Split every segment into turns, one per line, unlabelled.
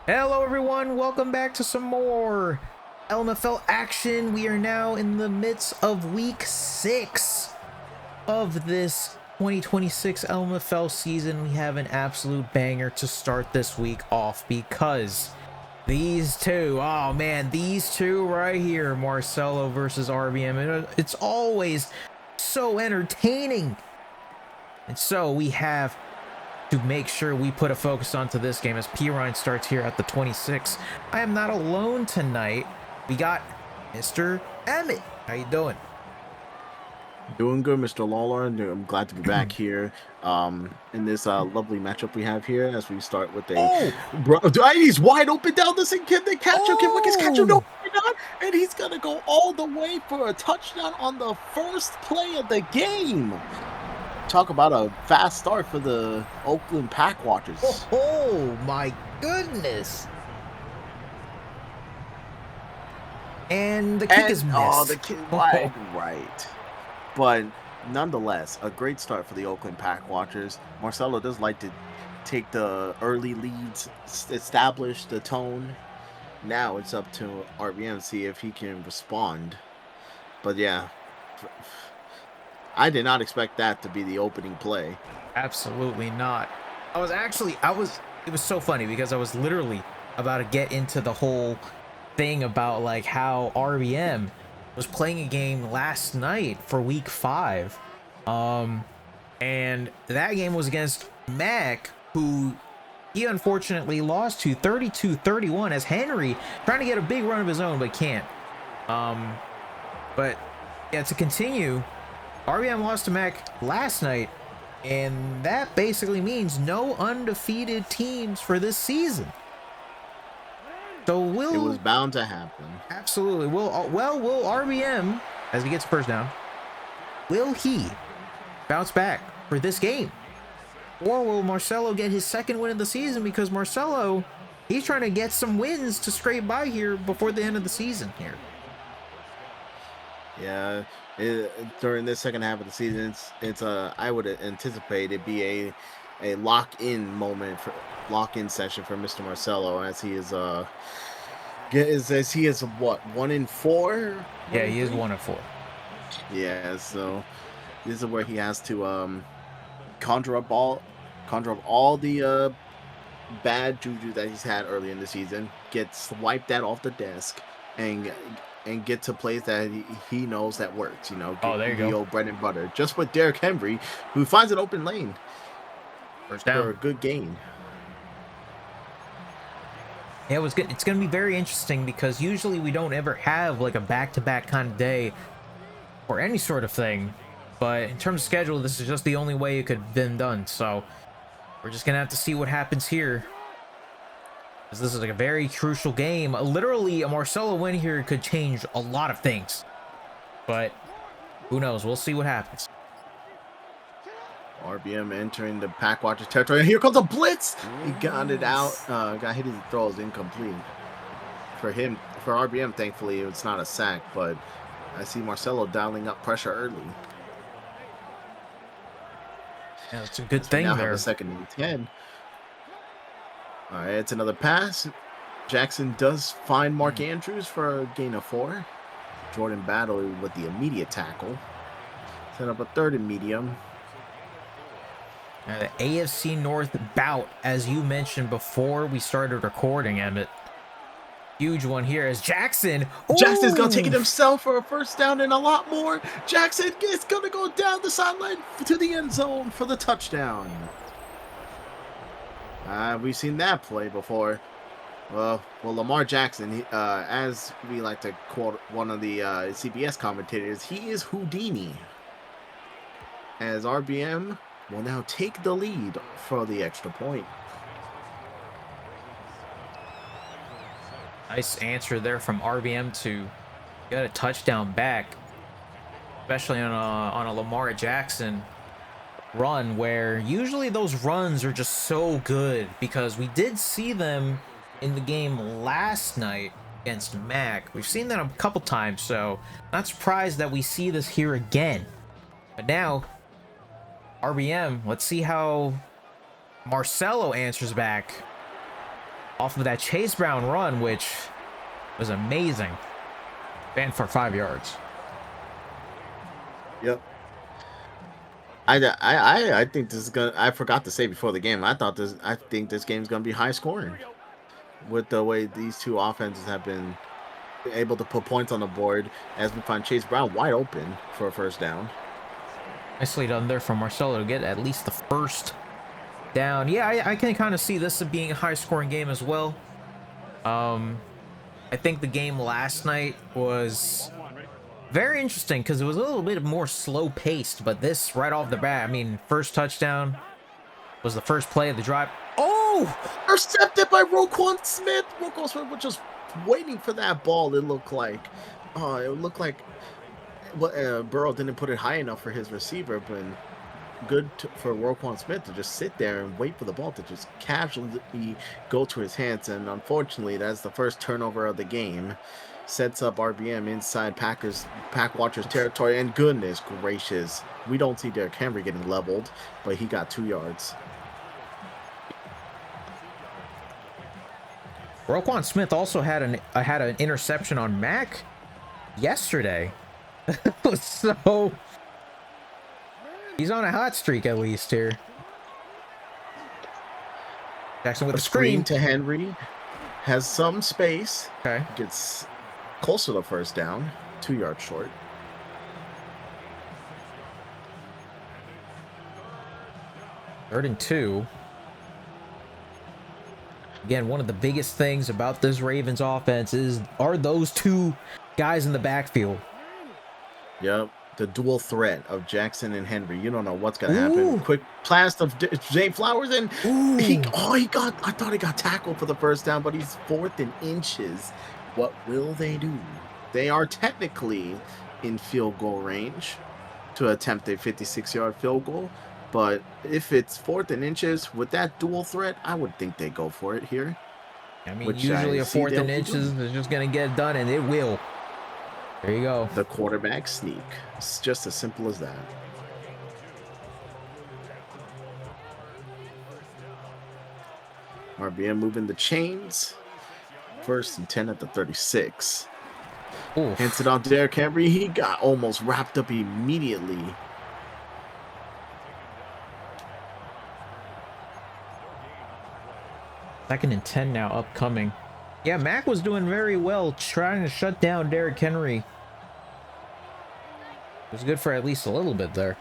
Hello everyone, welcome back to some more LMFL action. We are now in the midst of week 6 of this 2026 LMFL season. We have an absolute banger to start this week off because these two, oh man, these two right here, Marcello versus RBM, it's always so entertaining. And so we have to make sure we put a focus onto this game as P-Ryan starts here at the 26. I am not alone tonight. We got Mr. Emmett. How you doing?
Doing good, Mr. Larlar. I'm glad to be back here in this lovely matchup we have here as we start with
Oh,
he's wide open down the sink. Can they catch him? Can Wickets catch him? No,
oh,
they're not. And he's going to go all the way for a touchdown on the first play of the game. Talk about a fast start for the Oakland Pack Watchers.
oh my goodness. And the kick is missed.
Oh, the kick wide right. But nonetheless, a great start for the Oakland Pack Watchers. Marcello does like to take the early leads, establish the tone. Now it's up to RBM to see if he can respond. But yeah, I did not expect that to be the opening play.
Absolutely not. It was so funny because I was literally about to get into the whole thing about like how RBM was playing a game last night for week 5. And that game was against Mac, who he unfortunately lost to 32-31 as Henry trying to get a big run of his own but can't. But yeah, to continue, RBM lost to Mac last night, and that basically means no undefeated teams for this season. So
It was bound to happen.
Absolutely. Will RBM, as he gets first down, will he bounce back for this game? Or will Marcello get his second win of the season? Because Marcello, he's trying to get some wins to scrape by here before the end of the season here.
Yeah, during this second half of the season, I would anticipate it be a lock-in moment for lock-in session for Mr. Marcello as he is what, 1-4?
Yeah, he is 1-4.
Yeah, so this is where he has to conjure up all the bad juju that he's had early in the season, wipe that off the desk, and get to plays that he knows that works. You know,
there you go.
The old bread and butter. Just with Derrick Henry, who finds an open lane
First down
for a good gain.
Yeah, it was good. It's going to be very interesting because usually we don't ever have like a back-to-back kind of day or any sort of thing. But in terms of schedule, this is just the only way it could have been done. So we're just going to have to see what happens here. Because this is like a very crucial game. Literally, a Marcello win here could change a lot of things. But who knows? We'll see what happens.
RBM entering the Pack Watchers territory. And here comes a blitz. He got it out. Got hit. His throw is incomplete. For RBM, thankfully, it's not a sack. But I see Marcello dialing up pressure early.
Yeah, that's a good thing
now
there.
Have a 2nd and 10. All right, it's another pass. Jackson does find Mark Andrews for a gain of 4. Jordan Battle with the immediate tackle. Set up a 3rd and medium.
The AFC North bout, as you mentioned before we started recording, Emmett. Huge one here as Jackson.
Jackson's going to take it himself for a first down and a lot more. Jackson is going to go down the sideline to the end zone for the touchdown. We've seen that play before. Well, Lamar Jackson, as we like to quote one of the CBS commentators, he is Houdini. As RBM will now take the lead for the extra point.
Nice answer there from RBM to get a touchdown back, especially on a Lamar Jackson run, where usually those runs are just so good because we did see them in the game last night against Mac. We've seen that a couple times, so not surprised that we see this here again. But now RBM, let's see how Marcello answers back off of that Chase Brown run, which was amazing. Ran for 5 yards.
Yep. I think this is gonna. I forgot to say before the game. I think this game's gonna be high scoring, with the way these two offenses have been able to put points on the board. As we find Chase Brown wide open for a first down.
Nicely done there from Marcello to get at least the first down. Yeah, I can kind of see this as being a high scoring game as well. I think the game last night was very interesting because it was a little bit more slow paced, but this right off the bat, I mean, first touchdown was the first play of the drive. Oh,
Intercepted by Roquan Smith. Roquan Smith was just waiting for that ball. It looked like Burrow didn't put it high enough for his receiver, but good for Roquan Smith to just sit there and wait for the ball to just casually go to his hands. And unfortunately, that's the first turnover of the game. Sets up RBM inside Pack Watchers territory. And goodness gracious, we don't see Derrick Henry getting leveled, but he got 2 yards.
Roquan Smith also had an interception on Mac yesterday. So he's on a hot streak at least here. Jackson with
A
the screen
to Henry. Has some space.
Okay.
Gets close to the first down. 2 yards short.
Third and 2. Again, one of the biggest things about this Ravens offense are those two guys in the backfield.
Yep. The dual threat of Jackson and Henry. You don't know what's gonna happen. Quick blast of Zay Flowers, and I thought he got tackled for the first down, but he's 4th and inches. What will they do? They are technically in field goal range to attempt a 56-yard field goal, but if it's 4th and inches with that dual threat, I would think they go for it here.
I mean, usually a 4th and inches is just gonna get it done, and it will. There you go.
The quarterback sneak. It's just as simple as that. RBM moving the chains. 1st and 10 at the 36.
Oof.
Hands it on Derrick Henry. He got almost wrapped up immediately.
Second and 10 now upcoming. Yeah, Mac was doing very well trying to shut down Derrick Henry. It was good for at least a little bit there.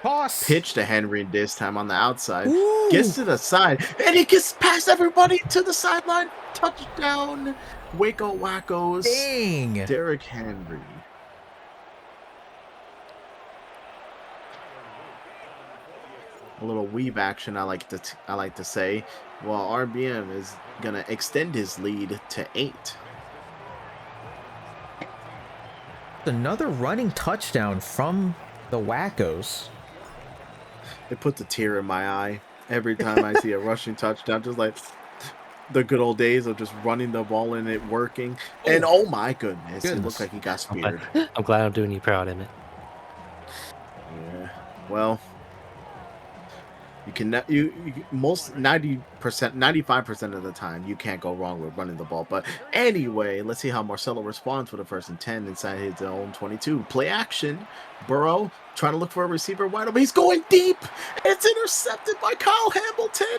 Toss.
Pitch to Henry this time on the outside.
Ooh.
Gets to the side. And he gets past everybody to the sideline. Touchdown. Waco Wackos.
Dang.
Derrick Henry. A little weave action, I like to say. While RBM is gonna extend his lead to 8.
Another running touchdown from the Wackos.
It puts a tear in my eye every time I see a rushing touchdown, just like the good old days of just running the ball and it working. And oh my goodness, it looked like he got speared.
I'm glad I'm doing you proud, Emmett.
Yeah. Well, most 90%, 95% of the time you can't go wrong with running the ball. But anyway, let's see how Marcello responds for the 1st and 10 inside his own 22. Play action. Burrow trying to look for a receiver wide open. He's going deep. It's intercepted by Kyle Hamilton.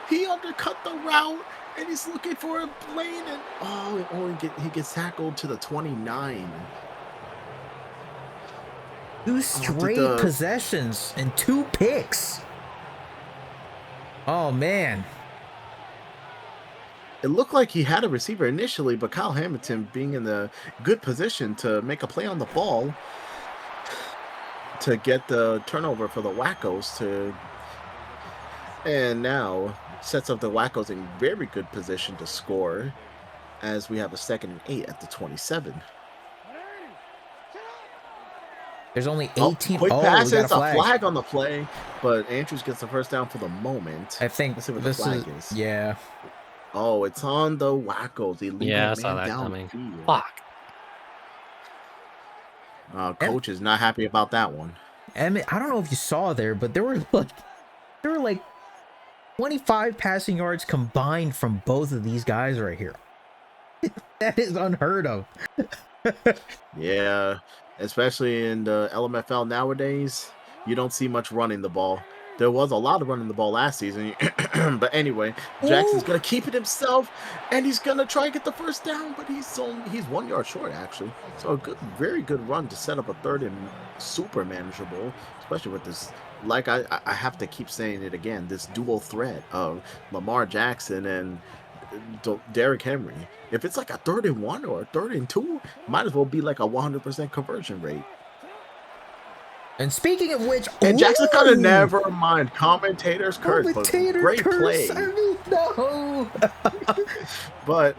He undercut the route and he's looking for a lane, and he gets tackled to the 29.
2 straight possessions and 2 picks. Oh, man.
It looked like he had a receiver initially, but Kyle Hamilton being in the good position to make a play on the ball to get the turnover for the Wackos and now sets up the Wackos in very good position to score as we have a 2nd and 8 at the 27.
There's only 18.
Quick pass.
We got
It's a flag on the play, but Andrews gets the first down for the moment.
I think
Let's see what
this
the flag is.
Yeah.
Oh, it's on the Wackos.
Yeah, I saw that coming. Fuck.
Coach is not happy about that one.
Emmett, I don't know if you saw there, but there were like 25 passing yards combined from both of these guys right here. That is unheard of.
Yeah, especially in the LMFL nowadays, you don't see much running the ball. There was a lot of running the ball last season. But anyway, Jackson's going to keep it himself, and he's going to try and get the first down, but he's 1 yard short, actually. So a good, very good run to set up a third and super manageable, especially with this, like I have to keep saying it again, this dual threat of Lamar Jackson and Derrick Henry. If it's like a 3rd and 1 or a 3rd and 2, might as well be like a 100% conversion rate.
And speaking of which,
and Jackson kind of never mind commentators curse, but great
curse.
play.
I mean, no.
But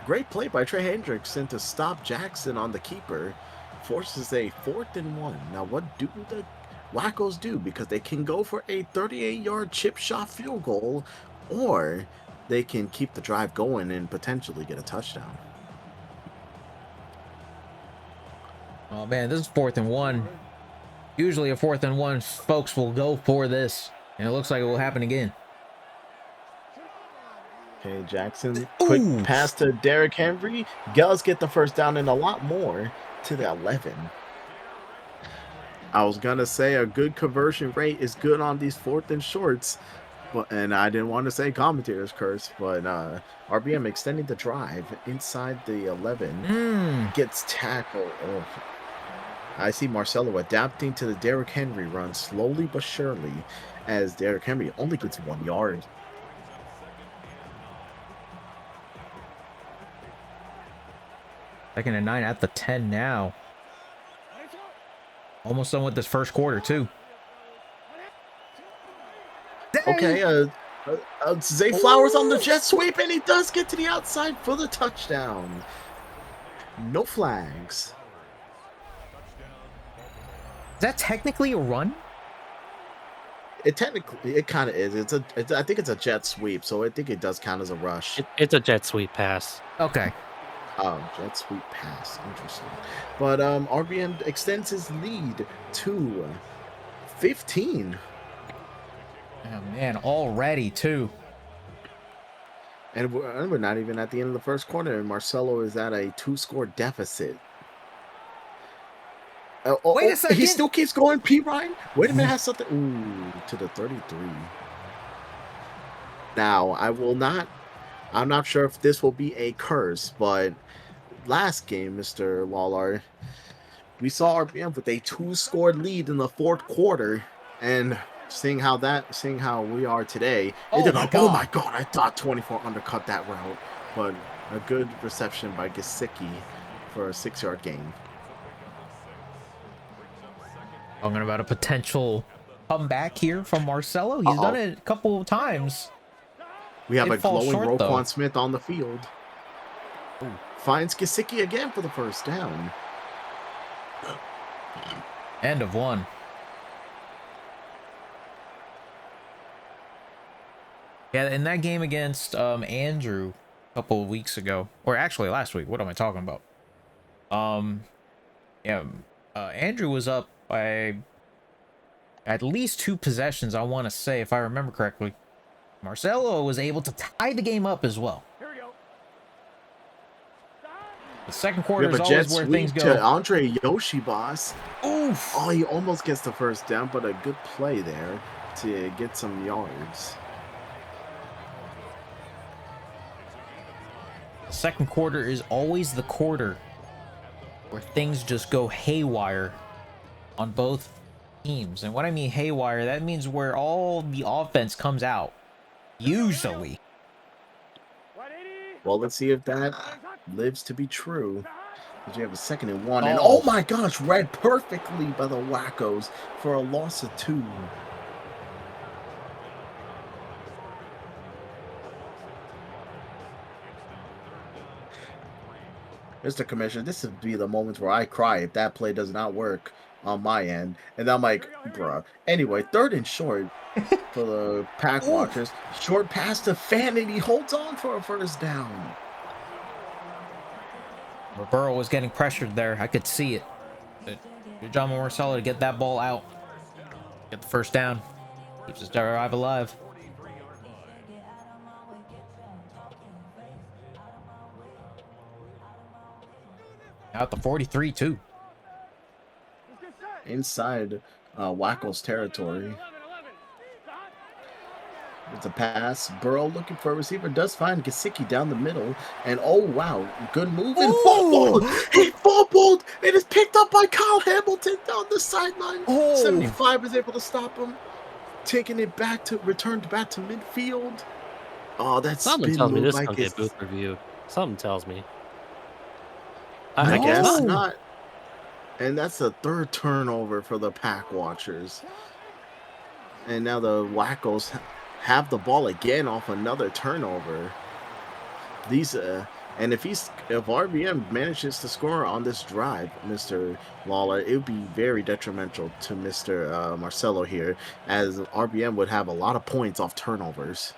great play by Trey Hendrickson to stop Jackson on the keeper, forces a 4th and 1. Now, what do the Wackos do? Because they can go for a 38-yard chip shot field goal, or they can keep the drive going and potentially get a touchdown.
Oh man, this is 4th and 1. Usually a 4th and 1, folks will go for this, and it looks like it will happen again.
Okay, Jackson, quick pass to Derrick Henry. Does get the first down and a lot more to the 11. I was gonna say a good conversion rate is good on these 4th and shorts, and I didn't want to say commentators curse, but RBM extending the drive inside the 11 gets tackled. Oh. I see Marcello adapting to the Derrick Henry run slowly but surely, as Derrick Henry only gets 1 yard.
Second and 9 at the 10 now. Almost done with this first quarter too.
Okay, Zay Flowers on the jet sweep, and he does get to the outside for the touchdown. No flags.
Is that technically a run?
It kind of is. I think it's a jet sweep, so I think it does count as a rush.
It's a jet sweep pass.
Okay.
Oh, jet sweep pass. Interesting. But RBM extends his lead to 15.
Oh man, already too.
And we're not even at the end of the first quarter, and Marcello is at a 2-score deficit. Wait a second. He still keeps going, P. Ryan. Wait a minute, has something. Ooh, to the 33. Now, I'm not sure if this will be a curse, but last game, Mr. Larlar, we saw RBM with a 2-score lead in the 4th quarter, and seeing how we are today, oh my god, I thought 24 undercut that route, but a good reception by Gesicki for a 6-yard gain.
Talking about a potential comeback here from Marcello. He's done it a couple of times.
We have a glowing Roquan Smith on the field. Finds Gesicki again for the first down.
End of 1. Yeah, in that game against Andrew a couple of weeks ago, or actually last week. What am I talking about? Andrew was up by at least 2 possessions, I want to say, if I remember correctly. Marcello was able to tie the game up as well. The second quarter is always where things go.
To Andre Yoshibas.
Oof.
Oh, he almost gets the first down, but a good play there to get some yards.
The second quarter is always the quarter where things just go haywire on both teams. And when I mean haywire, that means where all the offense comes out. Usually.
Well, let's see if that lives to be true. Because you have a 2nd and 1. And oh my gosh, read perfectly by the Wackos for a loss of 2. Mr. Commissioner, this would be the moment where I cry if that play does not work on my end. And I'm like, bruh. Anyway, 3rd and short for the Pack Watchers. Short pass to Fan, and he holds on for a first down.
Burrow was getting pressured there. I could see it. Good job, Marcello, to get that ball out. Get the first down. Keeps his drive alive. Out the 43 too.
Inside Wacko's territory. It's a pass. Burrow looking for a receiver. Does find Gesicki down the middle. And oh, wow. Good move. And fumbled. He fumbled. It is picked up by Kyle Hamilton down the sideline. 75 is able to stop him. Taking it back to, returned back to midfield. Oh, that's
something tells me this is going to get booth review. Something tells me.
I guess not. And that's the third turnover for the Pack Watchers. And now the Wackos have the ball again off another turnover. These and if RBM manages to score on this drive, Mr. Larlar, it would be very detrimental to Mr. Marcello here, as RBM would have a lot of points off turnovers.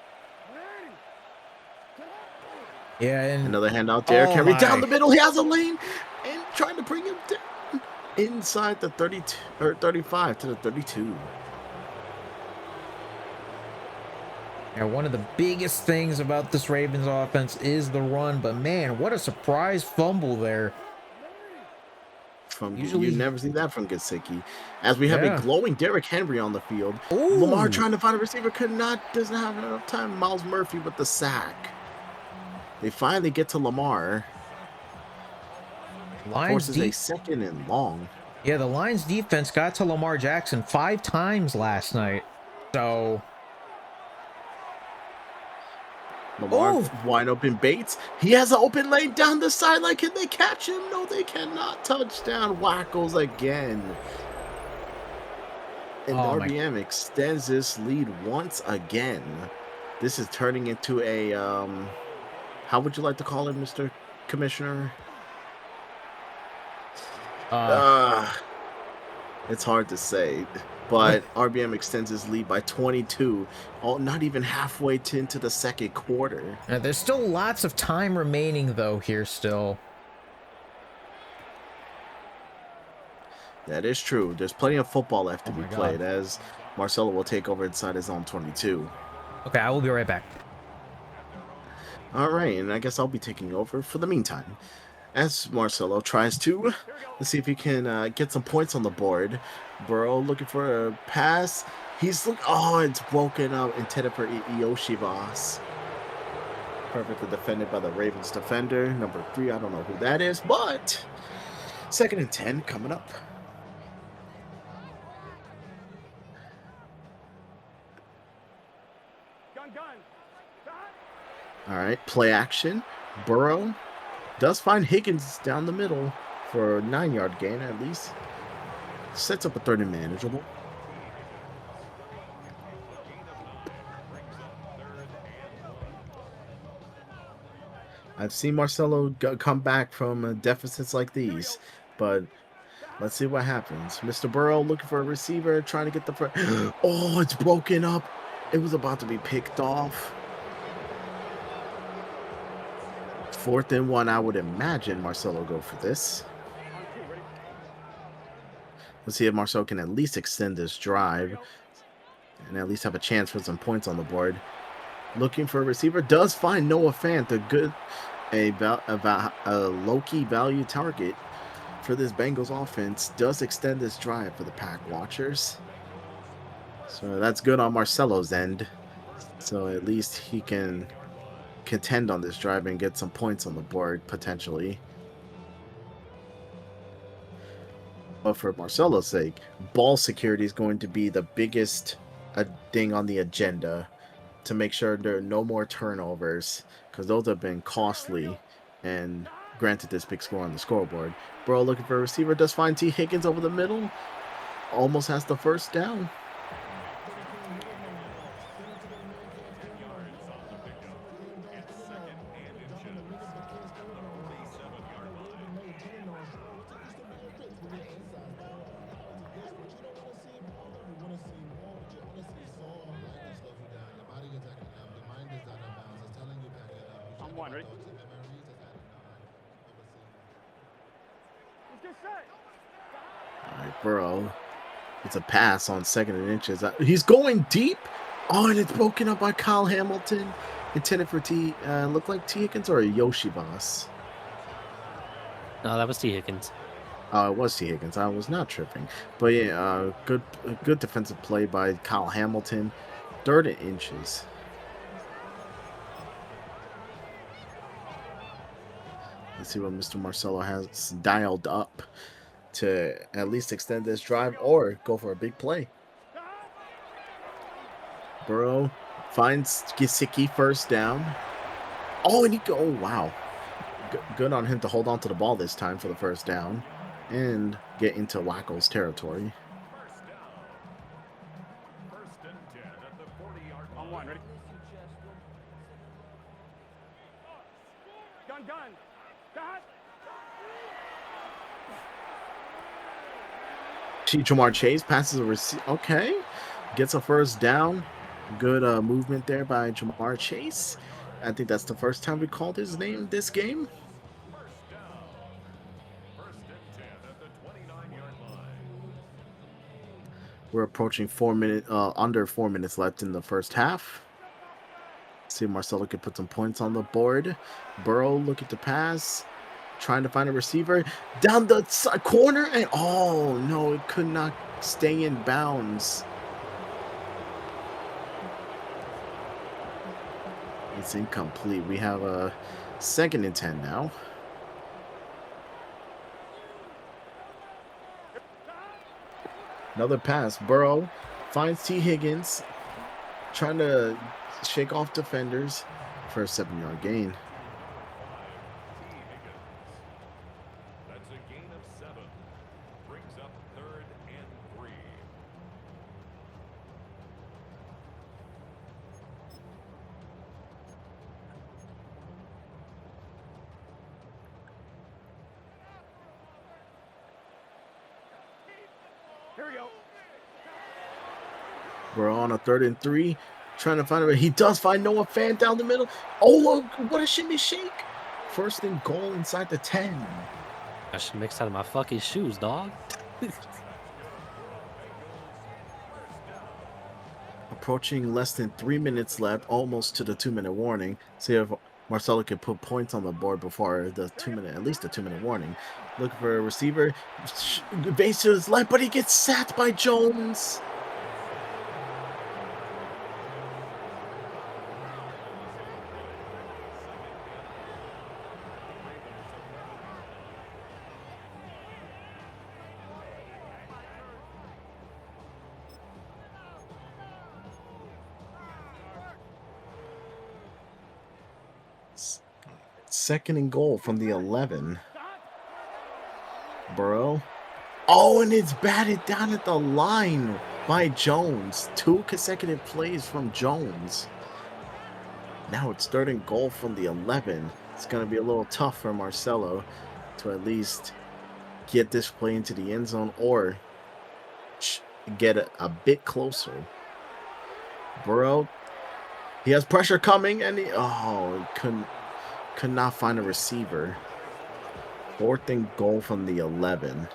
Yeah, and
another handout there. Henry down the middle. He has a lane and trying to bring him down inside the 32 or 35 to the 32.
Yeah, one of the biggest things about this Ravens offense is the run, but man, what a surprise fumble there.
Usually you never see that from Gesicki. As we have a glowing Derrick Henry on the field. Ooh. Lamar trying to find a receiver, doesn't have enough time. Miles Murphy with the sack. They finally get to Lamar. Forces a second and long.
Yeah, the Lions defense got to Lamar Jackson 5 times last night. So
Lamar wide open Bates. He has an open lane down the sideline. Can they catch him? No, they cannot. Touchdown Wackos again. And RBM extends this lead once again. This is turning into a how would you like to call it, Mr. Commissioner? It's hard to say. But RBM extends his lead by 22, not even halfway into the second quarter.
There's still lots of time remaining, though, here still.
That is true. There's plenty of football left to be played, as Marcello will take over inside his own 22.
Okay, I will be right back.
All right, and I guess I'll be taking over for the meantime. As Marcello tries to, let's see if he can get some points on the board. Burrow looking for a pass. It's broken up, intended for Yoshivas. Perfectly defended by the Ravens defender. Number 3, I don't know who that is, but 2nd and 10 coming up. All right, play action. Burrow does find Higgins down the middle for a 9-yard gain at least. Sets up a 3rd and manageable. I've seen Marcello come back from deficits like these, but let's see what happens. Mr. Burrow looking for a receiver, trying to get the front. Oh, it's broken up. It was about to be picked off. 4th and 1, I would imagine Marcello go for this. Let's see if Marcello can at least extend this drive and at least have a chance for some points on the board. Looking for a receiver, does find Noah Fant, a low-key value target for this Bengals offense. Does extend this drive for the Pack Watchers. So that's good on Marcello's end. So at least he can contend on this drive and get some points on the board potentially. But for Marcello's sake, ball security is going to be the biggest thing on the agenda to make sure there are no more turnovers, because those have been costly and granted this big score on the scoreboard. Burrow looking for a receiver, does find T. Higgins over the middle. Almost has the 1st down. Burrow. It's a pass on 2nd and inches. He's going deep. Oh, and it's broken up by Kyle Hamilton. Intended for looked like T. Higgins or a Yoshivas.
No, that was T. Higgins.
It was T. Higgins. I was not tripping. But yeah, good defensive play by Kyle Hamilton. 30 inches. Let's see what Mr. Marcello has dialed up to at least extend this drive or go for a big play. Burrow finds Gesicki first down. Oh, and oh wow. Good on him to hold on to the ball this time for the first down and get into Wacko's territory.
First and 10 at the 40-yard line. On one, ready? Gun. Got.
Jamar Chase passes a receiver. Okay. Gets a first down. Good movement there by Jamar Chase. I think that's the first time we called his name this game.
First down. First and 10 at the 29-yard line.
We're approaching under 4 minutes left in the first half. See if Marcello can put some points on the board. Burrow looking to pass. Trying to find a receiver. Down the corner. And oh, no, it could not stay in bounds. It's incomplete. We have a 2nd and 10 now. Another pass. Burrow finds T. Higgins. Trying to shake off defenders for a 7-yard gain.
That's a gain of 7. Brings up 3rd and 3. Here we go.
We're on a 3rd and 3. Trying to find a way. He does find Noah Fant down the middle. Oh, look, what a shimmy shake. 1st and goal inside the 10.
I should mix out of my fucking shoes, dog.
Approaching less than 3 minutes left, almost to the 2-minute warning. See if Marcello can put points on the board before the 2-minute, at least the 2-minute warning. Looking for a receiver. Base to his left, but he gets sacked by Jones. Second and goal from the 11. Burrow. Oh, and it's batted down at the line by Jones. 2 consecutive plays from Jones. Now it's 3rd and goal from the 11. It's going to be a little tough for Marcello to at least get this play into the end zone or get it a bit closer. Burrow. He has pressure coming and he could not find a receiver. 4th and goal from the 11.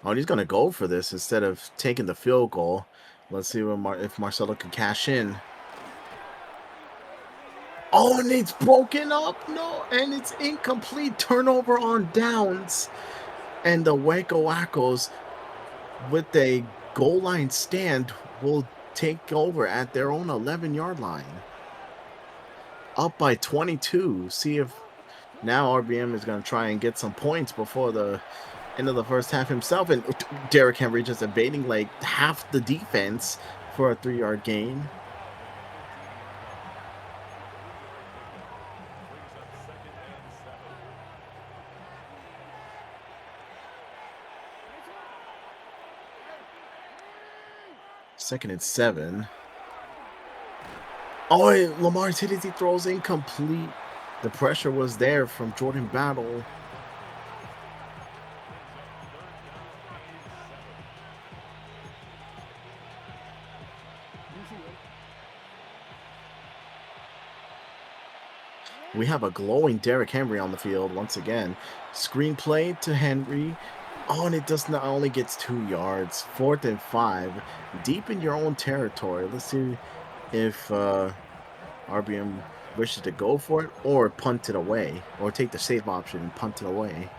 Oh, he's going to go for this instead of taking the field goal. Let's see if Marcello can cash in. Oh, and it's broken up. No, and it's incomplete. Turnover on downs. And the Wackos with a goal line stand will take over at their own 11-yard line. Up by 22. See if now RBM is going to try and get some points before the end of the first half himself. And Derrick Henry just evading like half the defense for a 3-yard gain. Second and 7. Oh, Lamar's hit as he throws incomplete. The pressure was there from Jordan Battle. We have a glowing Derrick Henry on the field once again. Screenplay to Henry. Oh, and it does not only gets 2 yards. 4th and 5. Deep in your own territory. Let's see if RBM wishes to go for it or punt it away, or take the safe option and punt it away.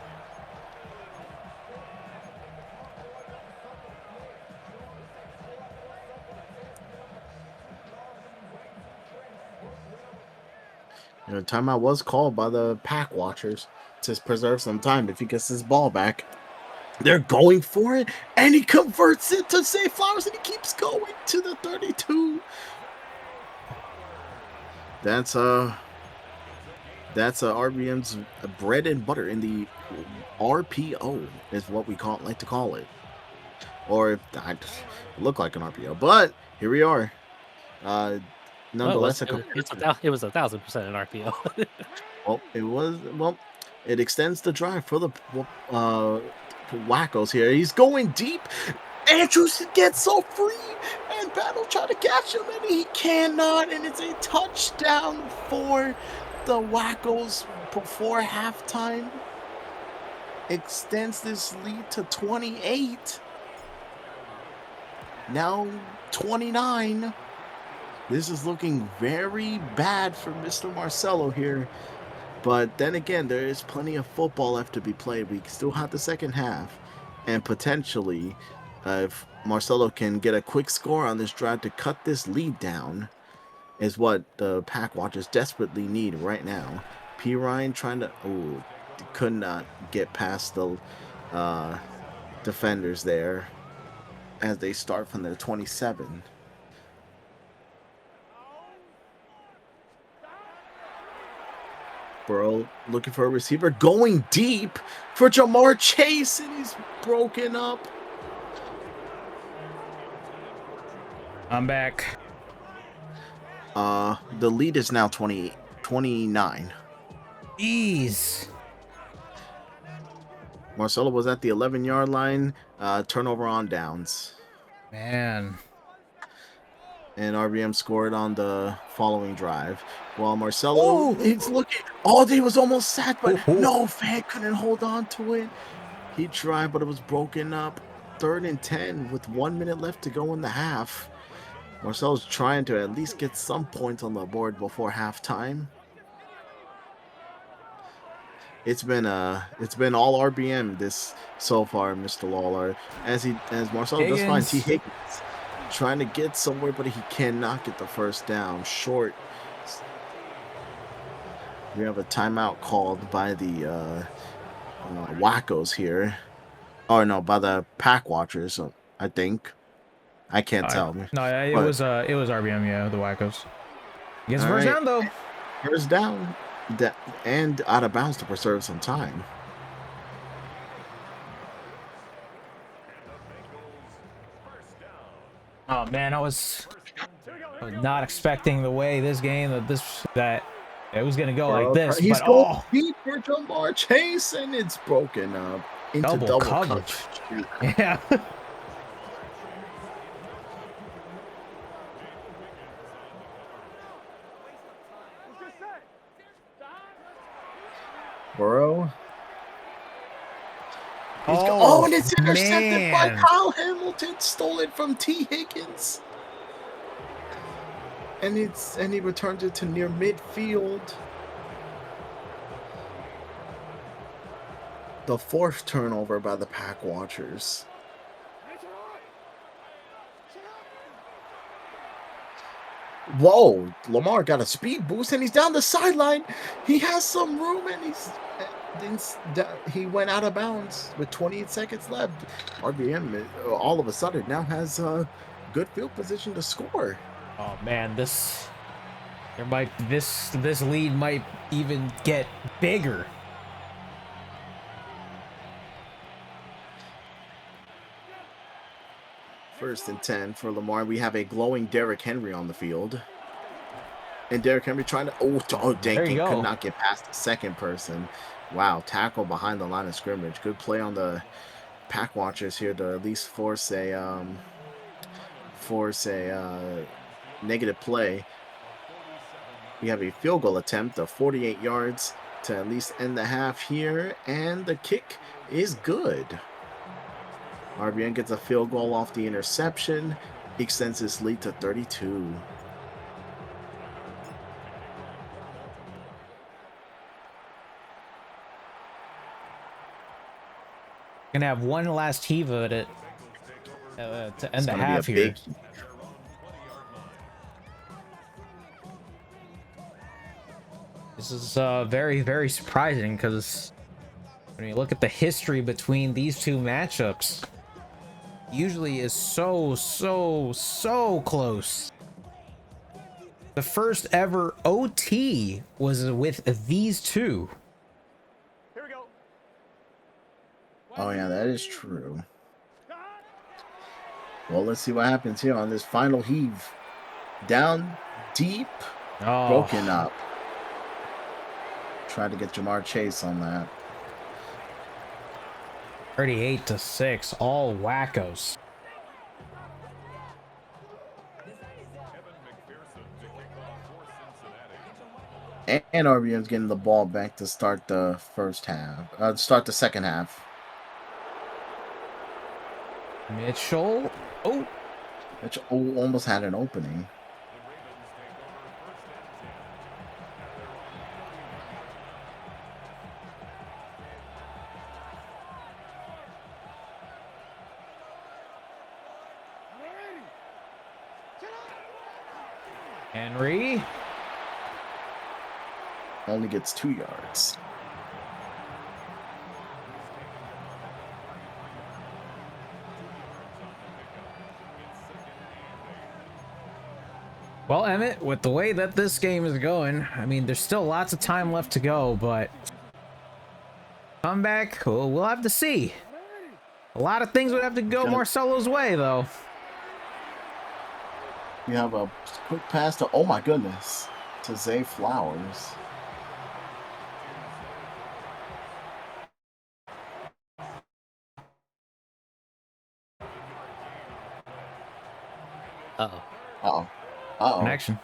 You know, timeout was called by the pack watchers to preserve some time if he gets his ball back. They're going for it, and he converts it to Zay Flowers, and he keeps going to the 32. That's RBM's bread and butter in the RPO is what we like to call it, or I look like an RPO. But here we are. Nonetheless,
it was 1,000% an RPO.
it extends the drive for the wackos here. He's going deep. Andrews gets so free, and Battle trying to catch him, and he cannot, and it's a touchdown for the wackos before halftime. Extends this lead to 28. Now 29. This is looking very bad for Mr. Marcello here. But then again, there is plenty of football left to be played. We still have the second half. And potentially, if Marcello can get a quick score on this drive to cut this lead down, is what the pack watchers desperately need right now. P. Ryan trying to... Oh, could not get past the defenders there as they start from their 27. Burrow looking for a receiver, going deep for Jamar Chase, and he's broken up.
I'm back.
The lead is now 29.
Jeez.
Marcello was at the 11-yard line. Turnover on downs.
Man.
And RBM scored on the following drive. While Marcello, he's looking. Oh, he was almost sacked, but no, fan couldn't hold on to it. He tried, but it was broken up. 3rd and 10 with 1 minute left to go in the half. Marcello's trying to at least get some points on the board before halftime. It's been all RBM this so far, Mr. Larlar. As Marcello does find T. Higgins trying to get somewhere, but he cannot get the first down. Short. We have a timeout called by the wackos here. Oh no, by the pack watchers, I think. I can't tell.
No, it was RBM, yeah, the wackos. Gets first down though.
First down. And out of bounds to preserve some time.
Oh man, I was not expecting the way this game that it was gonna go like this.
He's
but
going deep for Jamar Chase, and it's broken up into double coverage.
Yeah.
Burrow. And it's intercepted by Kyle Hamilton. Stole it from T. Higgins. And he returns it to near midfield. The 4th turnover by the pack watchers. Whoa, Lamar got a speed boost and he's down the sideline. He has some room and he went out of bounds with 28 seconds left. RBM all of a sudden now has a good field position to score.
Oh man, this lead might even get bigger.
First and 10 for Lamar. We have a glowing Derrick Henry on the field. And Derrick Henry trying to... could not get past the second person. Wow, tackle behind the line of scrimmage. Good play on the pack watchers here to at least force a negative play. We have a field goal attempt of 48 yards to at least end the half here. And the kick is good. RBN gets a field goal off the interception. He extends his lead to 32.
Gonna have one last heave at it to end
It's
the
gonna be a
half here.
big.
This is very, very surprising because when you look at the history between these two matchups, usually is so close. The first ever OT was with these two.
Here we go.
Oh yeah, that is true. Well, let's see what happens here on this final heave. Down deep,
Oh,
broken up. Try to get Jamar Chase on that.
38-6, all wackos.
And RBM's getting the ball back to start the first half. Start the second half.
Mitchell. Oh,
Which almost had an opening.
Henry.
Only gets 2 yards.
Well, Emmett, with the way that this game is going, I mean, there's still lots of time left to go, but comeback, we'll have to see. A lot of things would have to go Marcello's way, though.
We have a quick pass to, oh my goodness, to Zay Flowers.
Uh-oh.
Uh-oh. Uh-oh.
Connection.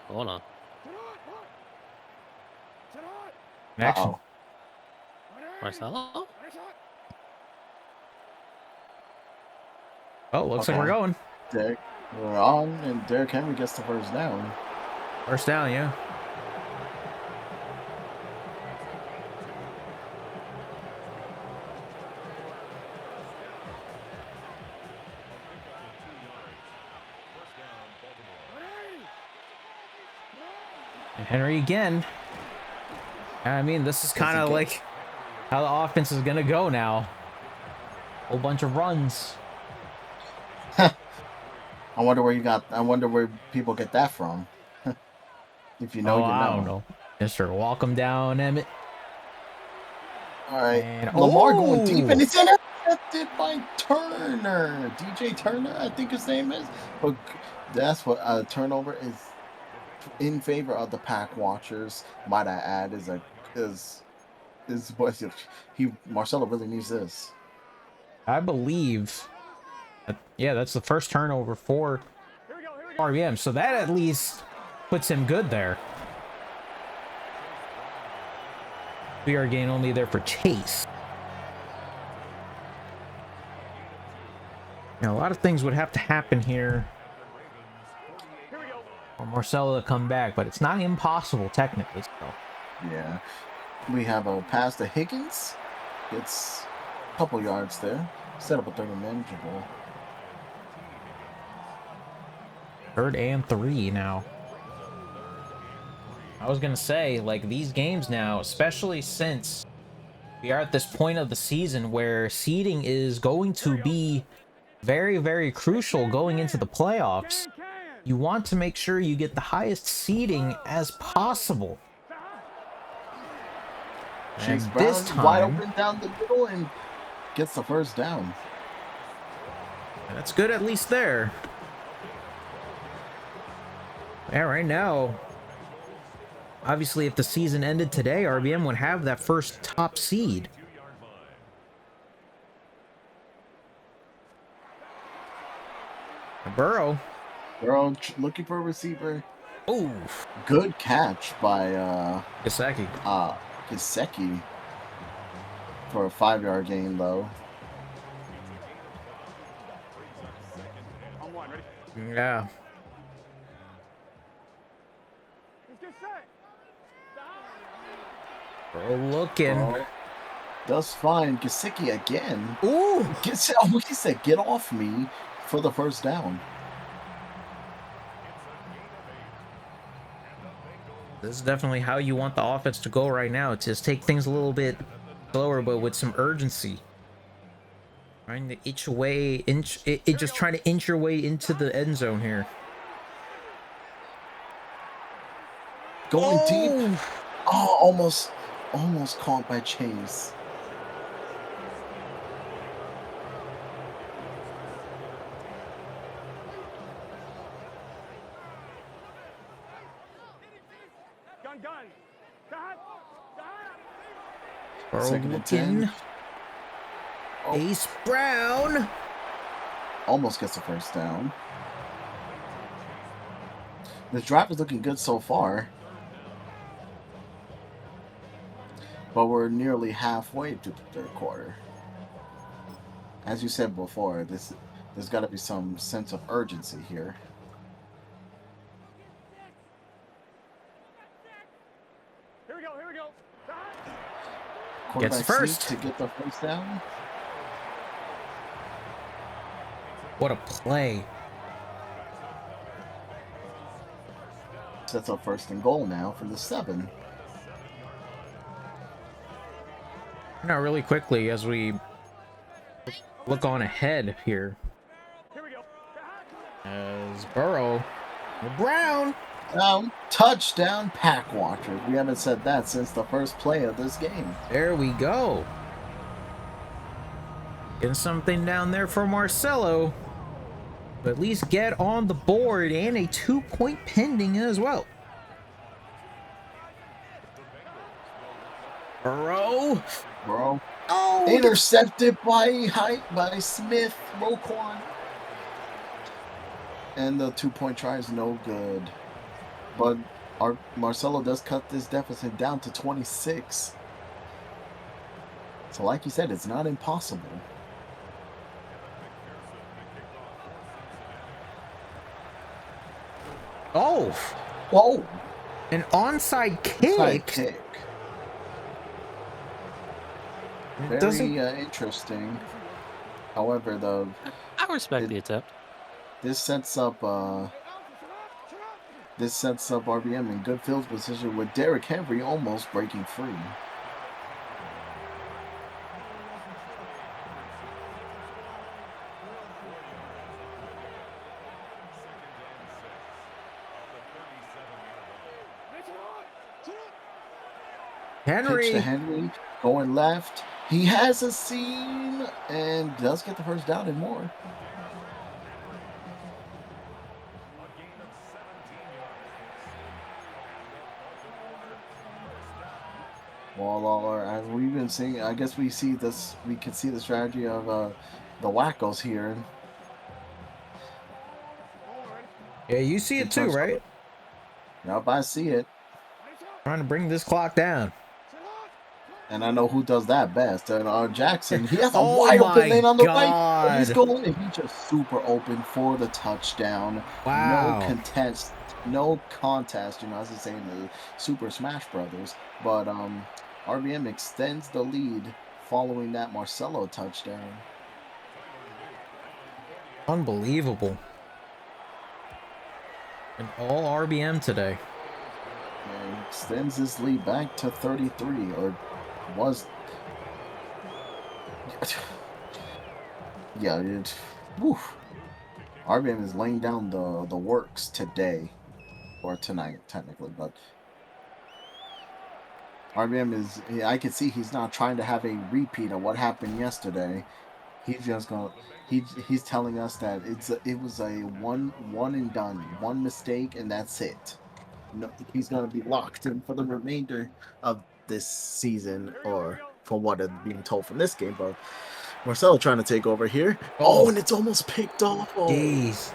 Hold on.
Connection.
Uh-oh.
Marcello?
Oh, looks like
Okay.
we're going.
Derek, we're on, and Derrick Henry gets the first down.
First down, yeah. And Henry again. I mean, this is kind of like how the offense is going to go now. Whole bunch of runs.
I wonder where people get that from. If you know, you know.
I don't know. Mr. Welcome down, Emmett.
All right.
And,
Lamar going deep, and it's intercepted by Turner. DJ Turner, I think his name is. But that's what turnover is in favor of the Pack Watchers. Might I add, is what Marcello really needs this.
I believe. Yeah, that's the first turnover for RBM. So that at least puts him good there. We are getting only there for Chase. Now, a lot of things would have to happen here for Marcello to come back, but it's not impossible technically. So.
Yeah. We have a pass to Higgins. It's a couple yards there. Set up a 30 manageable.
3rd and 3 now. I was gonna say, like, these games now, especially since we are at this point of the season where seeding is going to be very, very crucial going into the playoffs. You want to make sure you get the highest seeding as possible. And
Chase
this
Brown wide
time,
open down the middle and gets the first down.
that's good at least there. Yeah, right now, obviously, if the season ended today, RBM would have that first top seed. Burrow
Looking for a receiver.
Oh,
Good catch by
Gesicki.
Gesicki for a 5-yard gain, though.
Yeah. Burrow looking.
does find Gesicki again.
Ooh!
He said, "Get off me" for the first down.
This is definitely how you want the offense to go right now. Just take things a little bit slower, but with some urgency. Trying to just trying to inch your way into the end zone here.
Going deep.
Oh!
Oh, almost caught by Chase.
Burrow
Second and 10.
looking.
Oh.
Ace Brown.
Almost gets the first down. The drive is looking good so far. But we're nearly halfway through the third quarter. As you said before, there's got to be some sense of urgency here.
Here we go.
Gets
Quarterback
first.
sneak to get the first down.
What a play.
Sets up first and goal now for the 7.
Now, really quickly, as we look on ahead here, as Burrow, Brown.
Touchdown, Pack Watchers. We haven't said that since the first play of this game.
There we go. Getting something down there for Marcello. But at least get on the board, and a 2-point pending as well. Burrow. Oh!
Intercepted by Smith, Roquan. And the 2-point try is no good. But Marcello does cut this deficit down to 26. So like you said, it's not impossible.
Oh!
Whoa!
An onside kick.
Side kick.
It doesn't.
Very interesting. However,
I respect the attempt.
this sets up RBM in good field position with Derrick Henry almost breaking free. Pitch to Henry, going left. He has a seam and does get the first down and more. Well, Larlar, as we've been seeing, I guess we can see the strategy of the wackos here.
Yeah, you see it too, right?
Yep, I see it.
Trying to bring this clock down.
And I know who does that best. And Jackson, he has a
Oh
wide open
my
lane on the right. And he's
God.
going, and he's just super open for the touchdown.
Wow.
No contest, as they say in the Super Smash Brothers. But RBM extends the lead following that Marcello touchdown.
Unbelievable. And all RBM today.
And extends his lead back to 33, or was. Yeah, RBM is laying down the works today, or tonight, technically, but RBM is. I can see he's not trying to have a repeat of what happened yesterday. He's just gonna. He's telling us that it was a one and done, one mistake, and that's it. No, he's gonna be locked in for the remainder of this season, or from what is being told from this game. But Marcello trying to take over here. Oh, and it's almost picked off. Oh.
Jeez.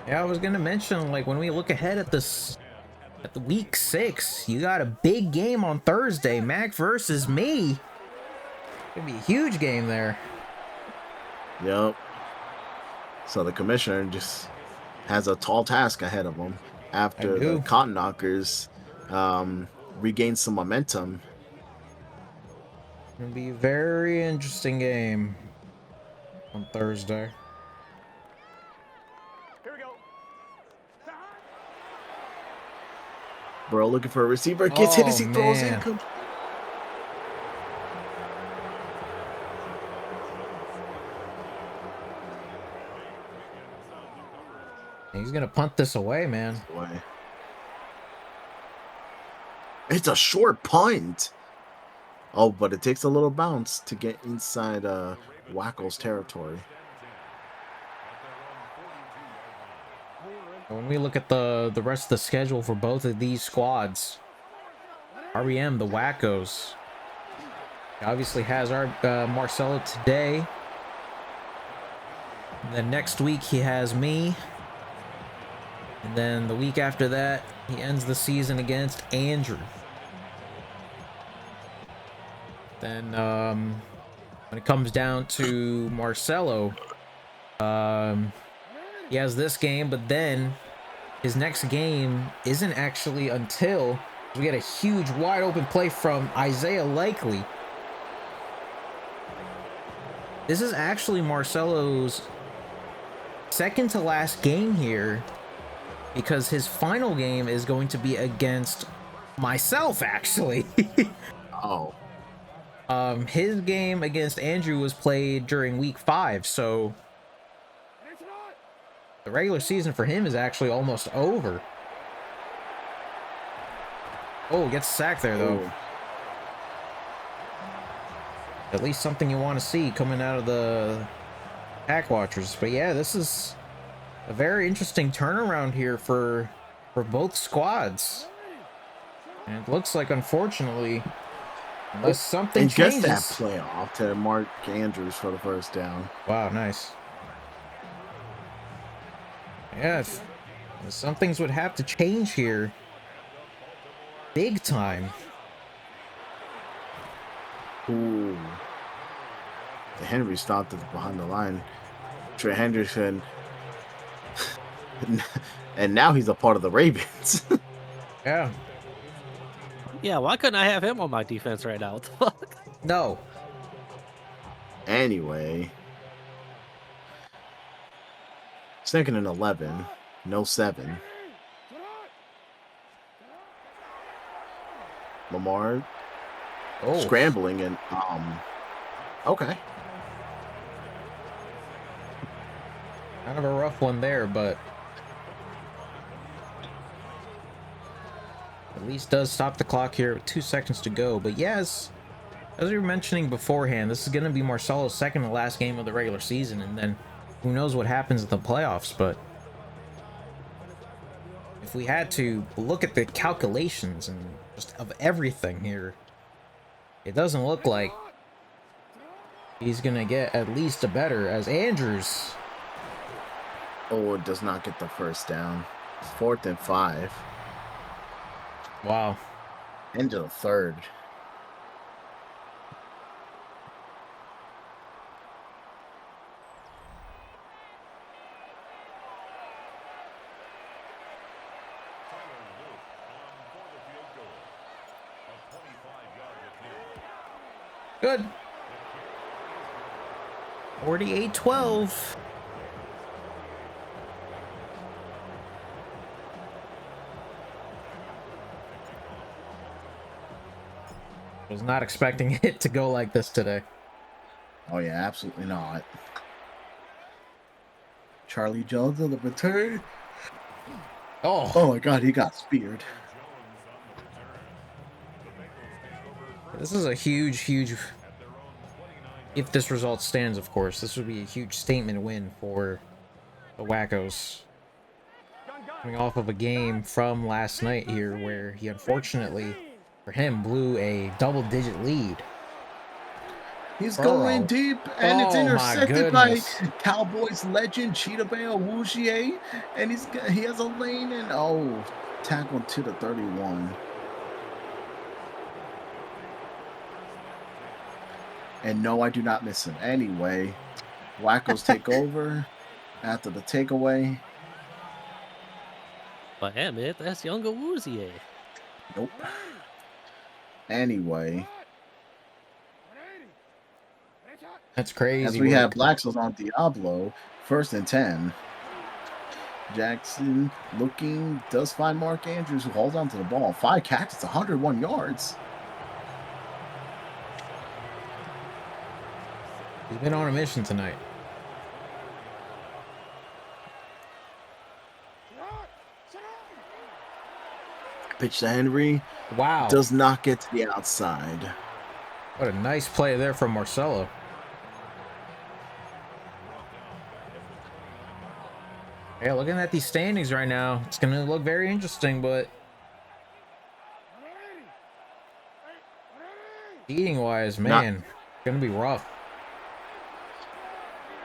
Yeah, I was gonna mention, like, when we look ahead at the week 6, you got a big game on Thursday, Mac versus me. Gonna be a huge game there.
Yep. So the commissioner just has a tall task ahead of him after the Cotton Knockers regain some momentum.
It'll be a very interesting game on Thursday.
Here we go.
Bro, looking for a receiver. Gets hit as he throws
man.
in.
He's gonna punt this away, man.
It's a short punt. Oh, but it takes a little bounce to get inside Wacko's territory.
When we look at the rest of the schedule for both of these squads, REM, the Wackos, obviously has our Marcello today. And then next week he has me. And then the week after that, he ends the season against Andrew. Then when it comes down to Marcello, he has this game, but then his next game isn't actually until we get a huge wide open play from Isaiah Likely. This is actually Marcello's second to last game here, because his final game is going to be against myself, actually.
Oh.
His game against Andrew was played during week 5, so the regular season for him is actually almost over. Oh, gets sacked there, though.
Ooh.
At least something you want to see coming out of the Pack Watchers. But yeah, this is a very interesting turnaround here for both squads. And it looks like, unfortunately, unless something
and
changes.
Gets that play off to Mark Andrews for the first down.
Wow, nice. Yeah, if some things would have to change here. Big time.
Ooh. The Henry stopped it behind the line. Trey Henderson. And now he's a part of the Ravens.
Yeah.
Yeah, why couldn't I have him on my defense right now? What the fuck?
No.
Anyway. Second and 11. No 7. Lamar scrambling and okay.
Kind of a rough one there, but at least does stop the clock here with 2 seconds to go. But yes, as we were mentioning beforehand, this is going to be Marcello's second to last game of the regular season, and then who knows what happens in the playoffs. But if we had to look at the calculations and just of everything here, it doesn't look like he's going to get at least a better, as Andrews.
Oh, it does not get the first down. 4th and 5.
Wow.
Into the third.
Good. 48-12. Was not expecting it to go like this today.
Oh yeah, absolutely not. Charlie Jones on the return. Oh my god, he got speared.
This is a huge, if this result stands, of course, this would be a huge statement win for the Wackos. Coming off of a game from last night here where he unfortunately, for him, blew a double-digit lead.
He's going deep, and it's intercepted by
goodness.
Cowboys legend Chidobe Awuzie, and he has a lane and tackled to the 31. And no, I do not miss him. Anyway, Wackos take over after the takeaway.
But damn it, that's younger Woozier.
Nope. Anyway,
That's crazy.
as we
work.
have Blackstone on Diablo, 1st and 10. Jackson looking, does find Mark Andrews, who holds on to the ball. 5 catches, 101 yards.
He's been on a mission tonight.
Pitch to Henry.
Wow.
Does not get to the outside.
What a nice play there from Marcello. Yeah, looking at these standings right now, it's going to look very interesting, but eating wise, man, it's going to be rough.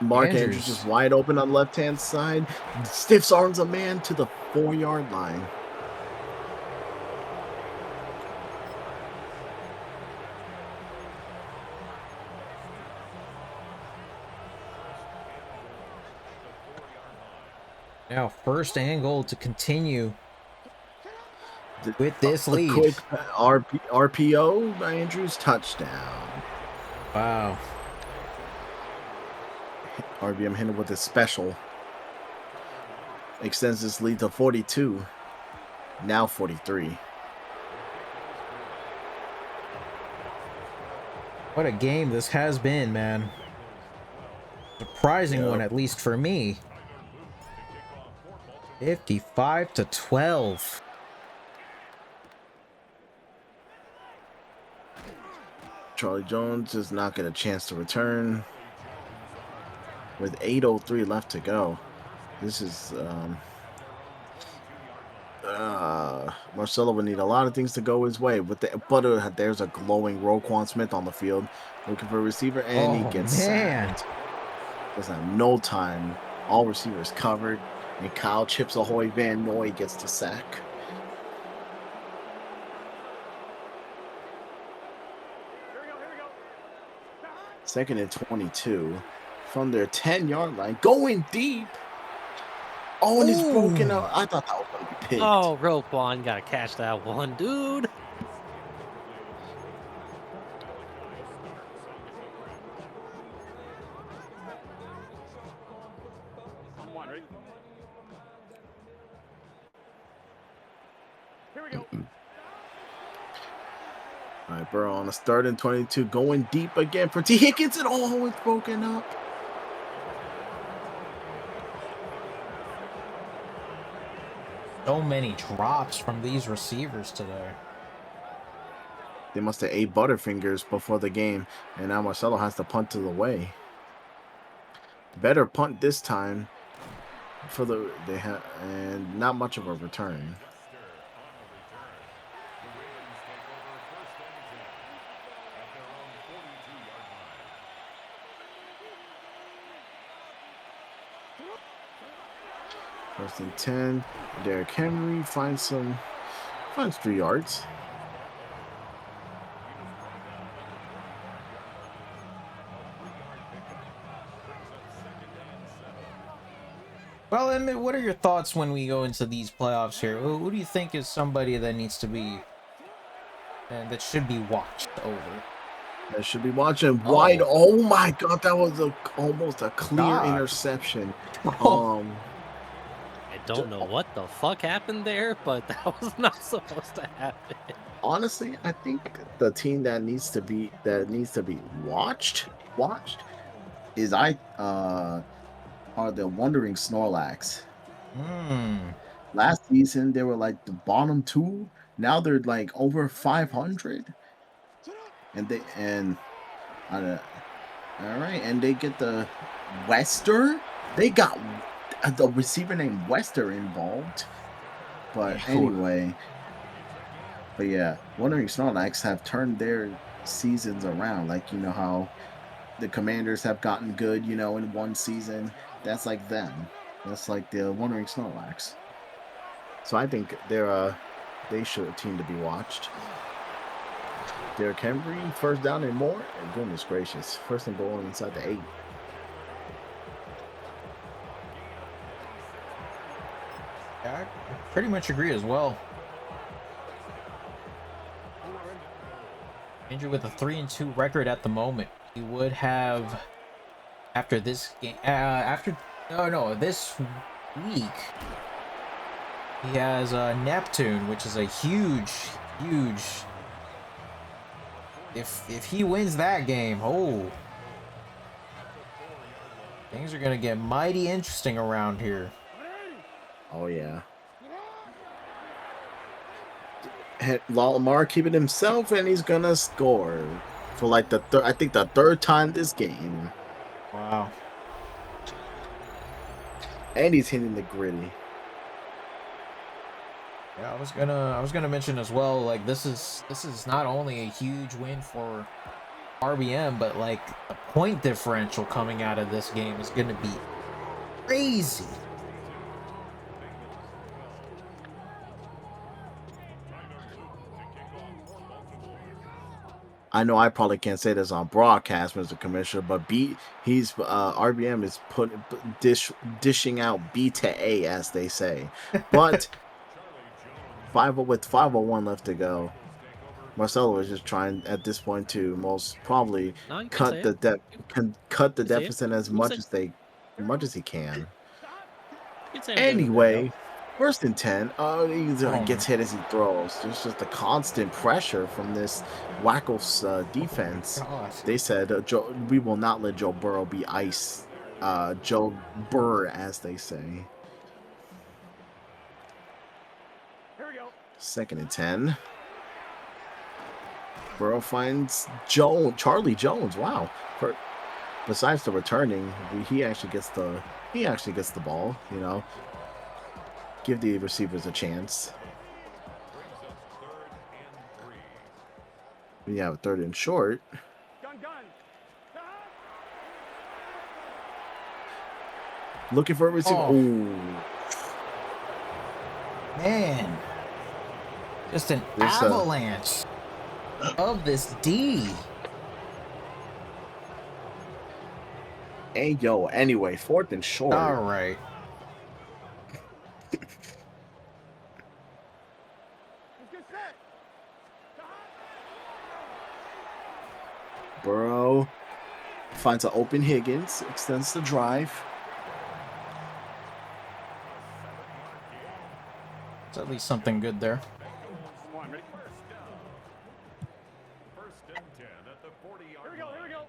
Mark Andrews just wide open on the left-hand side. Stiffs arms a man to the 4-yard line.
Now, 1st and goal to continue with this lead.
Quick RPO by Andrews, touchdown.
Wow.
RBM hit with a special. Extends this lead to 42. Now 43.
What a game this has been, man. Surprising one, at least for me. 55-12.
Charlie Jones does not get a chance to return. With 8:03 left to go. This is Marcello would need a lot of things to go his way. But there's a glowing Roquan Smith on the field looking for a receiver, and he gets sacked. Doesn't have no time. All receivers covered, and Kyle Chips Ahoy Van Noy gets the sack. Second and 22 from their 10-yard line, going deep. Oh, and he's broken up. I thought that was going to be picked.
Oh, Roquan got to catch that one, dude.
Here we go.
All right, Burrow on the 3rd and 22, going deep again for T. Higgins, and it's broken up.
So many drops from these receivers today.
They must have ate Butterfingers before the game, and now Marcello has to punt to the way. Better punt this time and not much of a return. First and 10. Derrick Henry finds 3 yards.
Well, Emmett, what are your thoughts when we go into these playoffs here? Who do you think is somebody that needs to be that should be watched over?
That should be watching wide. Oh my God, that was almost a clear interception.
I don't know what the fuck happened there, but that was not supposed to happen.
Honestly, I think the team that needs to be watched is are the Wandering Snorlax. Last season they were like the bottom 2. Now they're like over 500, and all right, and they get the Wester. They got the receiver named Wester involved. But anyway, yeah, Wandering Snorlax have turned their seasons around. Like, you know how the Commanders have gotten good, in one season. That's like them. That's like the Wandering Snorlax. So I think they should a team to be watched. Derrick Henry, 1st down and more. And goodness gracious, 1st and goal inside the 8.
I pretty much agree as well. Andrew with a 3-2 record at the moment. He would have after this game. This week he has Neptune, which is a huge. If he wins that game, oh, things are gonna get mighty interesting around here.
Oh yeah. Larlar keeping himself, and he's gonna score for like the third time this game.
Wow.
And he's hitting the gritty.
Yeah, I was gonna mention as well, like this is not only a huge win for RBM, but like the point differential coming out of this game is gonna be crazy.
I know I probably can't say this on broadcast, Mr. Commissioner, but RBM is dishing out B to A, as they say. But with 5:01 left to go, Marcello is just trying at this point to most probably cut the deficit as much as he can. Anyway, first and 10. He gets hit as he throws. There's just the constant pressure from this Wackos defense. They said, we will not let Joe Burrow be ice. Joe Burr, as they say.
Here we go.
Second and 10. Burrow finds Charlie Jones. Wow. Besides the returning, he actually gets the ball, you know. Give the receivers a chance. We have a third and short.
Gun.
Looking for a receiver.
Oh.
Ooh.
Man. Just an avalanche of this D.
Hey, yo, anyway, fourth and short.
All right.
Burrow finds an open Higgins, extends the drive.
It's at least something good there.
First and 10 at the 40-yard
Here we go.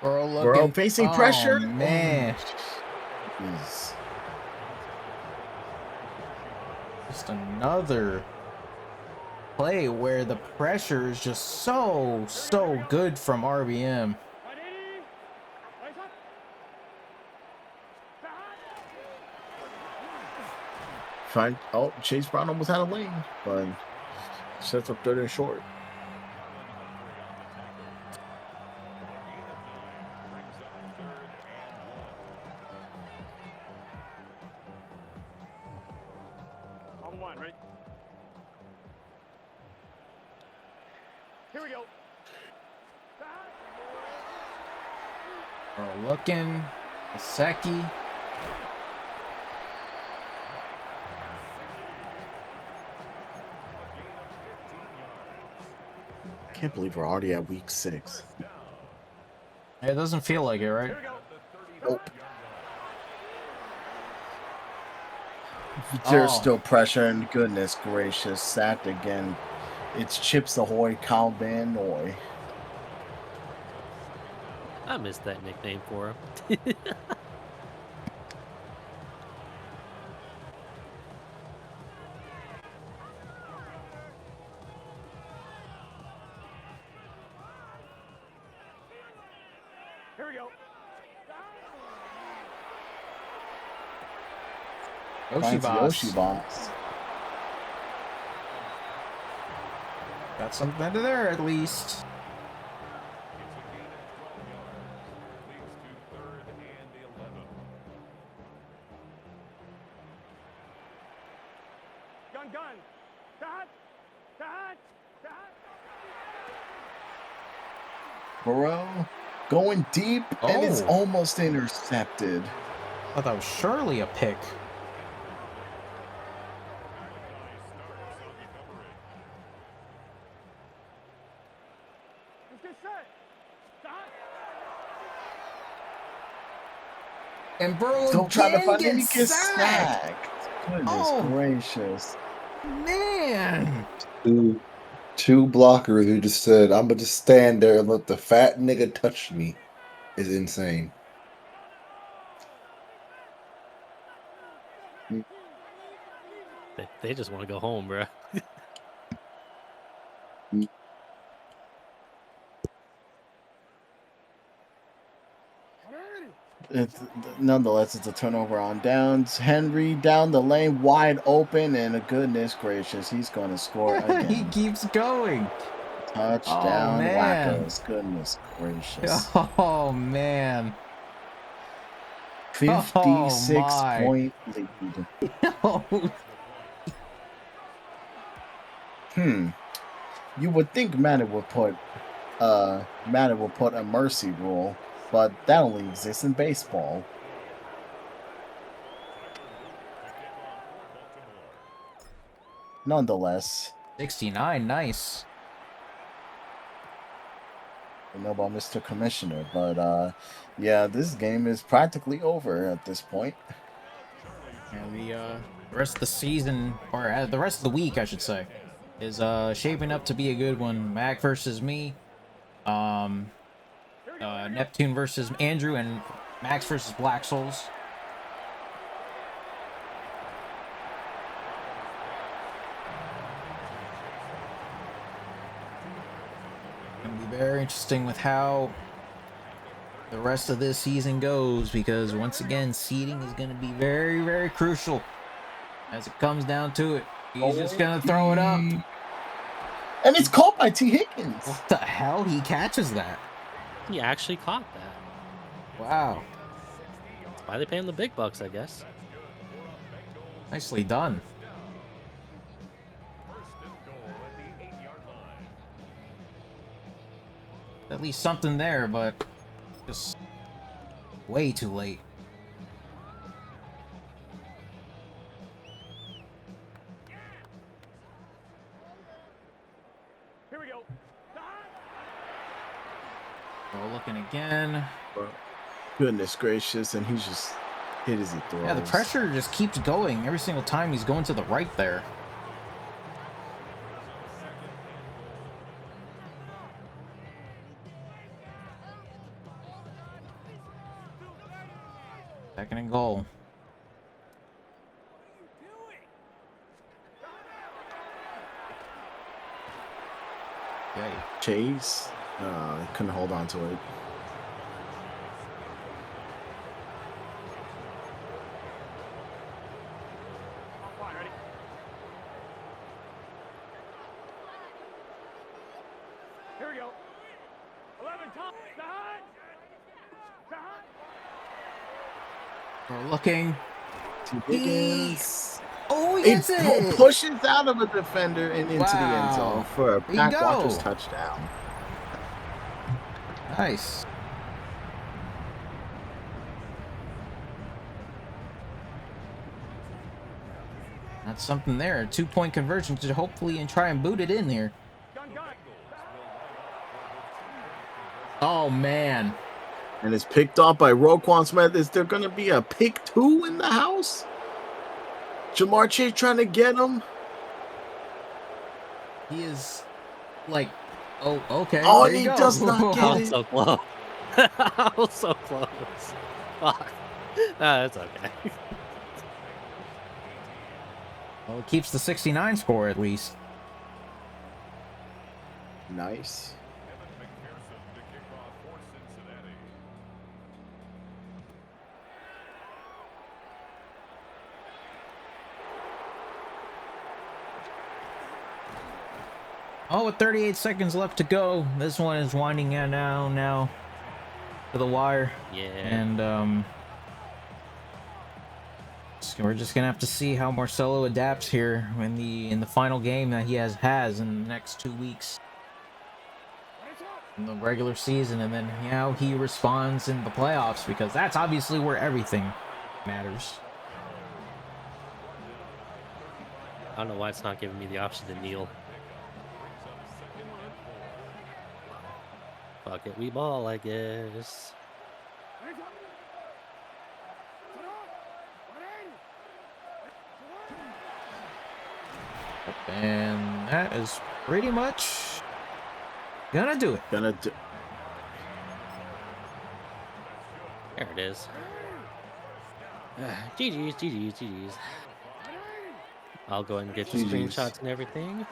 Burrow
Burrow facing pressure.
Man.
Jeez.
Just another play where the pressure is just so good from RBM.
Fine. Oh, Chase Brown almost had a lane, but sets up third and short.
On one, right? Here we go.
Burrow looking. Aseki.
Can't believe we're already at week 6.
It doesn't feel like it, right?
Nope. There's still pressure, and goodness gracious, sacked again. It's Chips Ahoy, Kyle Van Noy.
I missed that nickname for him.
Here we go.
Yoshi box.
Got something under there at least.
Gun.
Burrow going deep, and it's almost intercepted.
I thought that was surely a pick.
Get set. Stop.
And Burrow
Don't try to
again
find him. He
gets
gets
sacked.
sacked. Goodness
Oh.
gracious.
Man.
Two blockers who just said, I'm gonna just stand there and let the fat nigga touch me is insane.
They just want to go home, bro.
Nonetheless, it's a turnover on downs. Henry down the lane, wide open, and goodness gracious, he's going to score
He
again.
keeps going.
Touchdown,
man.
Wackos. Goodness gracious.
Oh, man.
56-point lead. You would think Madden would put a mercy rule, but that only exists in baseball. Nonetheless,
69, nice.
I don't know about Mr. Commissioner, but yeah, this game is practically over at this point.
And the rest of the season, or the rest of the week, I should say, is shaping up to be a good one. Mac versus me, Neptune versus Andrew, and Max versus Black Souls. Gonna be very interesting with how the rest of this season goes, because once again, seeding is going to be very, very crucial as it comes down to it. He's just going to throw it up.
And it's caught by T. Higgins.
What the hell? He catches that.
He actually caught that.
Wow.
That's why they pay him the big bucks, I guess.
Nicely done. At least something there, but just way too late.
Here we go.
We're looking again.
Goodness gracious, and he's just hit as he throws.
Yeah, the pressure just keeps going every single time he's going to the right there. Second and goal. Okay.
Chase couldn't hold on to it.
Offline, ready? Here we go. 11 top. Side. Side.
We're looking.
T. Higgins.
Oh, he
He
gets it!
pushes out of a defender and into the end
Wow.
zone for a
There you
Backwaters
go.
touchdown.
Nice. That's something there. A 2-point conversion to hopefully and try and boot it in here.
Gun.
Oh, man.
And it's picked off by Roquan Smith. Is there going to be a pick 2 in the house? Jamar Chase trying to get him.
He is like, oh, okay.
Oh,
there
and
you
he
go.
does not get
I
it.
was so close. I was so close. Fuck. Nah, that's okay.
Well, it keeps the 69 score at least.
Nice.
Oh, with 38 seconds left to go. This one is winding down now to the wire.
Yeah.
And so we're just gonna have to see how Marcello adapts here in the final game that he has in the next 2 weeks in the regular season, and then how he responds in the playoffs, because that's obviously where everything matters.
I don't know why it's not giving me the option to kneel. Fuck it, we ball, I guess.
Hands up. Sit on. 180.
And that is pretty much gonna do it.
Gonna do.
There it is. GG's. I'll go ahead and get the
GGs.
screenshots and everything.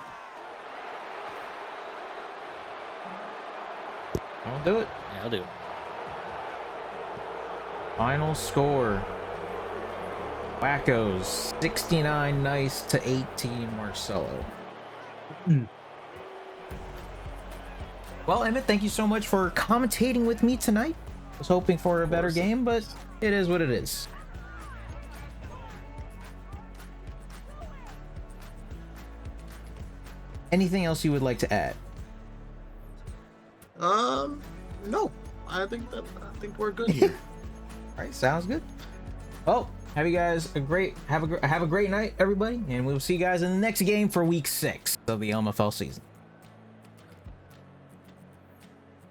I'll do it.
Yeah, I'll do it.
Final score. Wackos 69 Nice to 18 Marcello. Well, Emmett, thank you so much for commentating with me tonight. I was hoping for a better game, but it is what it is. Anything else you would like to add?
No. I think we're good here.
All right, sounds good. Well, have you guys a great have a great night, everybody, and we'll see you guys in the next game for week 6 of the LMFL season.